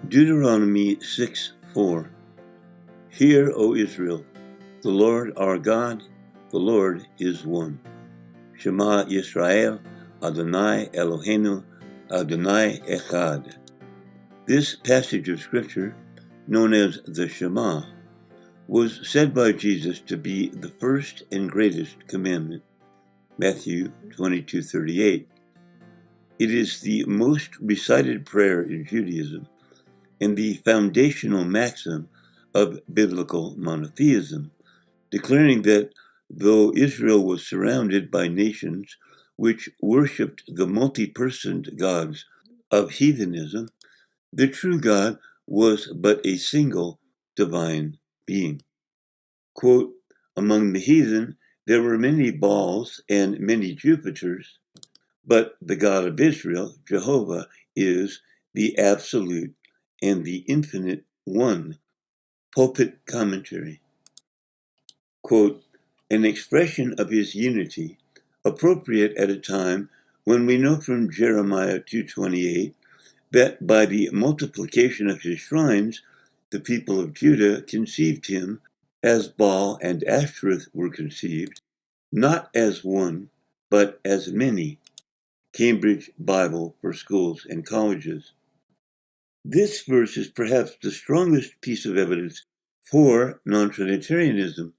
Deuteronomy 6:4. Hear, O Israel, the Lord our God, the Lord is one. Shema Yisrael, Adonai Eloheinu, Adonai echad. This passage of Scripture, known as the Shema, was said by Jesus to be the first and greatest commandment. Matthew 22:38. It is the most recited prayer in Judaism and the foundational maxim of biblical monotheism, declaring that though Israel was surrounded by nations which worshipped the multi-personed gods of heathenism, the true God was but a single divine being. Quote, among the heathen there were many Baals and many Jupiters, but the God of Israel, Jehovah, is the absolute and the infinite one. Pulpit commentary. Quote, an expression of his unity, appropriate at a time when we know from Jeremiah 2:28 that by the multiplication of his shrines, the people of Judah conceived him as Baal and Ashtoreth were conceived, not as one, but as many. Cambridge Bible for Schools and Colleges. This verse is perhaps the strongest piece of evidence for non-Trinitarianism.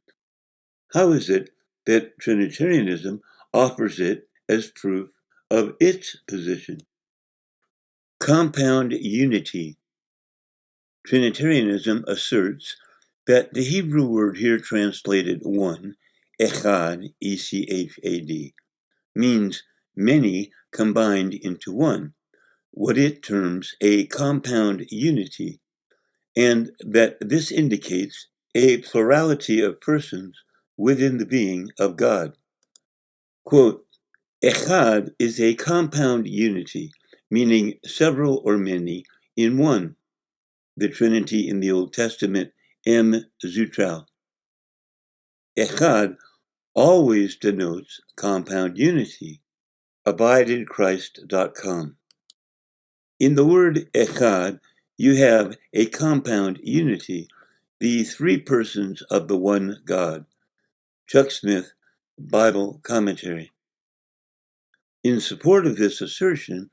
How is it that Trinitarianism offers it as proof of its position? Compound unity. Trinitarianism asserts that the Hebrew word here translated one, echad, E-C-H-A-D, means many combined into one, what it terms a compound unity, and that this indicates a plurality of persons within the being of God. Quote, echad is a compound unity, meaning several or many in one. The Trinity in the Old Testament, M. Zutral. Echad always denotes compound unity. AbideInChrist.com. In the word echad, you have a compound unity, the three persons of the one God. Chuck Smith, Bible Commentary. In support of this assertion,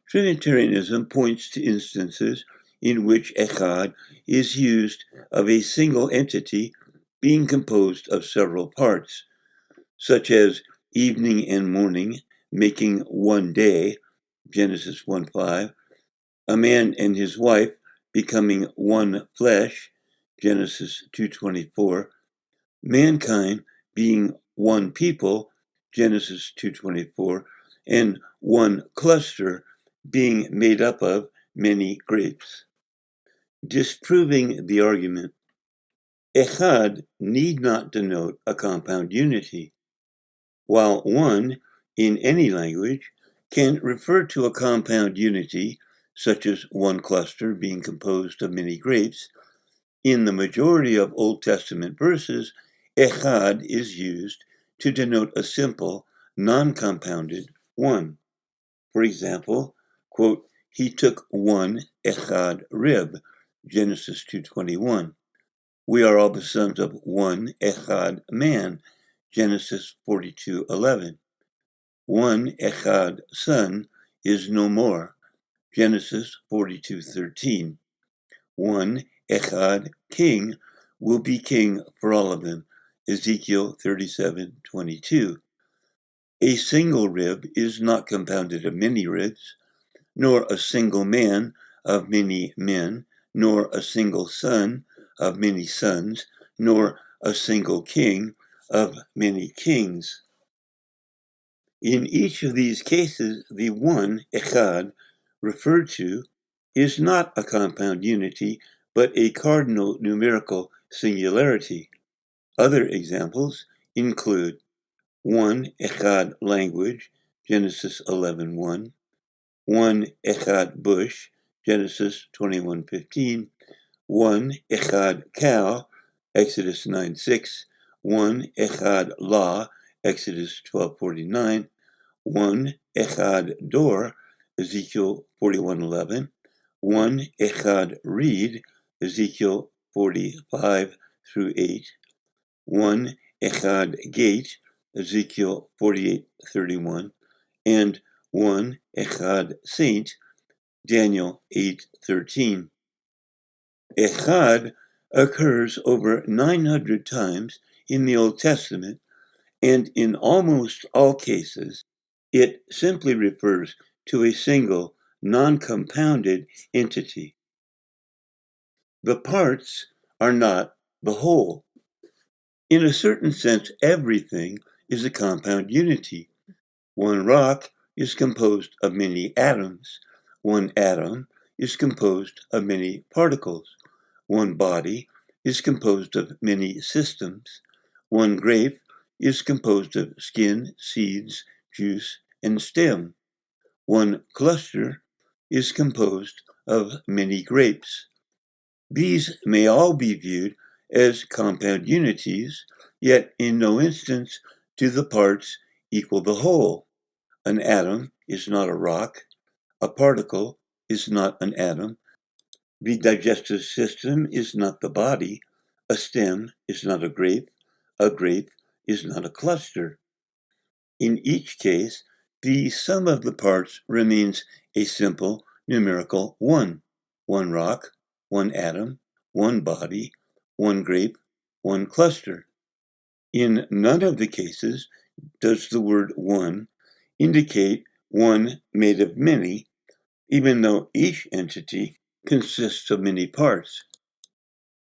Trinitarianism points to instances in which echad is used of a single entity being composed of several parts, such as evening and morning making one day, Genesis 1:5, a man and his wife becoming one flesh, Genesis 2:24, mankind being one people, Genesis 2:24, and one cluster being made up of many grapes. Disproving the argument, echad need not denote a compound unity, while one, in any language, can refer to a compound unity, such as one cluster being composed of many grapes. In the majority of Old Testament verses, echad is used to denote a simple, non-compounded one. For example, quote, he took one echad rib, Genesis 2:21. We are all the sons of one echad man, Genesis 42:11. One echad son is no more, Genesis 42:13. One echad king will be king for all of them, Ezekiel 37:22. A single rib is not compounded of many ribs, nor a single man of many men, nor a single son of many sons, nor a single king of many kings. In each of these cases, the one, echad, referred to is not a compound unity, but a cardinal numerical singularity. Other examples include one echad language, Genesis 11:1, one echad bush, Genesis 21:15, one echad cow, Exodus 9:6, one echad law, Exodus 12:49, one echad door, Ezekiel 41:11, one echad reed, Ezekiel 45-8, one echad gate, Ezekiel 48:31, and one echad saint, Daniel 8:13. Echad occurs over 900 times in the Old Testament, and in almost all cases, it simply refers to a single, non-compounded entity. The parts are not the whole. In a certain sense, everything is a compound unity. One rock is composed of many atoms. One atom is composed of many particles. One body is composed of many systems. One grape is composed of skin, seeds, juice, and stem. One cluster is composed of many grapes. These may all be viewed as compound unities, yet in no instance do the parts equal the whole. An atom is not a rock. A particle is not an atom. The digestive system is not the body. A stem is not a grape. A grape is not a cluster. In each case, the sum of the parts remains a simple numerical one. One rock, one atom, one body, one grape, one cluster. In none of the cases does the word one indicate one made of many, even though each entity consists of many parts.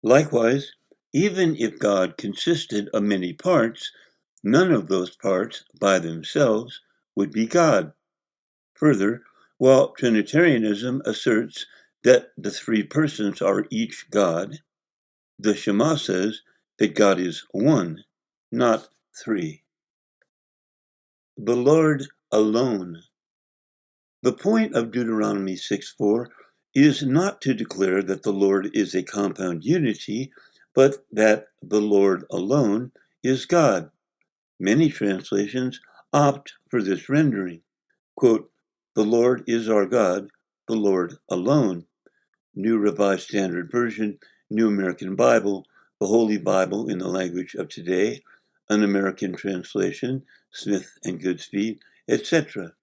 Likewise, even if God consisted of many parts, none of those parts by themselves would be God. Further, while Trinitarianism asserts that the three persons are each God, the Shema says that God is one, not three. The Lord alone. The point of Deuteronomy 6:4 is not to declare that the Lord is a compound unity, but that the Lord alone is God. Many translations opt for this rendering. Quote, "The Lord is our God, the Lord alone." New Revised Standard Version, New American Bible, the Holy Bible in the language of today, an American translation, Smith and Goodspeed, etc.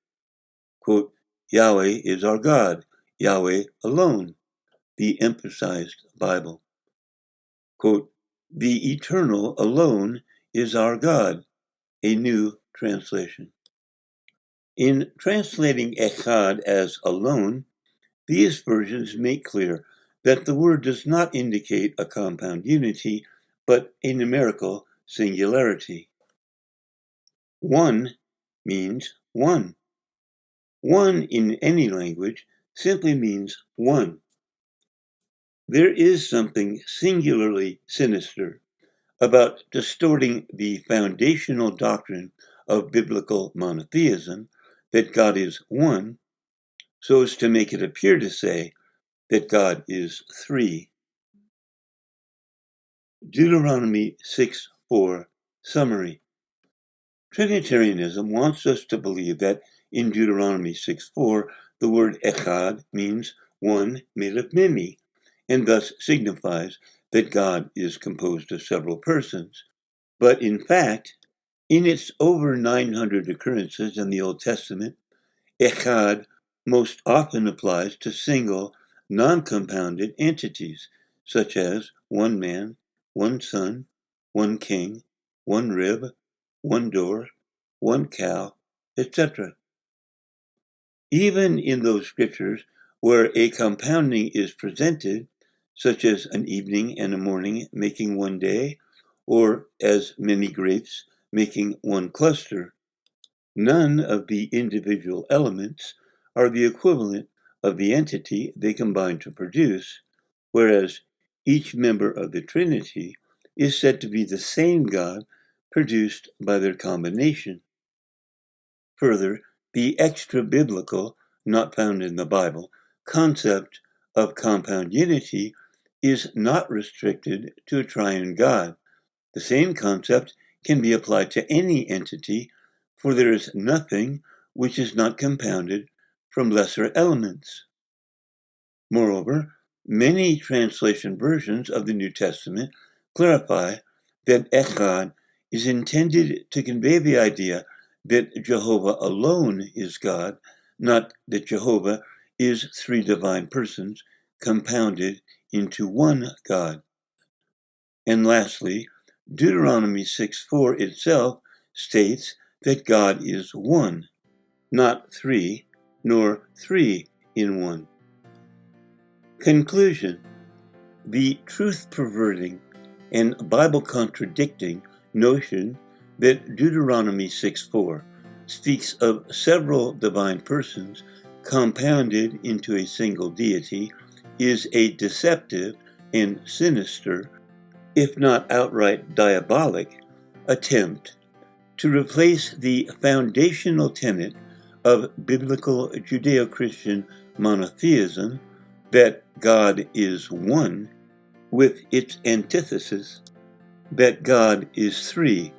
Quote, "Yahweh is our God, Yahweh alone," the Emphasized Bible. Quote, "The Eternal alone is our God," a new translation. In translating echad as alone, these versions make clear that the word does not indicate a compound unity, but a numerical singularity. One means one. One in any language simply means one. There is something singularly sinister about distorting the foundational doctrine of biblical monotheism, that God is one, so as to make it appear to say that God is three. Deuteronomy 6:4 Summary. Trinitarianism wants us to believe that in Deuteronomy 6:4 the word echad means one made of many, and thus signifies that God is composed of several persons. But in fact, in its over 900 occurrences in the Old Testament, echad most often applies to single, non-compounded entities, such as one man, one son, one king, one rib, one door, one cow, etc. Even in those scriptures where a compounding is presented, such as an evening and a morning making one day, or as many grapes making one cluster, none of the individual elements are the equivalent of the entity they combine to produce, whereas each member of the Trinity is said to be the same God produced by their combination. Further, the extra-biblical, not found in the Bible, concept of compound unity is not restricted to a triune God. The same concept can be applied to any entity, for there is nothing which is not compounded from lesser elements. Moreover, many translation versions of the New Testament clarify that echad is intended to convey the idea that Jehovah alone is God, not that Jehovah is three divine persons compounded into one God. And lastly, Deuteronomy 6:4 itself states that God is one, not three, nor three in one. Conclusion: the truth-perverting and Bible-contradicting notion that Deuteronomy 6:4 speaks of several divine persons compounded into a single deity is a deceptive and sinister, if not outright diabolic, attempt to replace the foundational tenet of biblical Judeo-Christian monotheism, that God is one, with its antithesis, that God is three,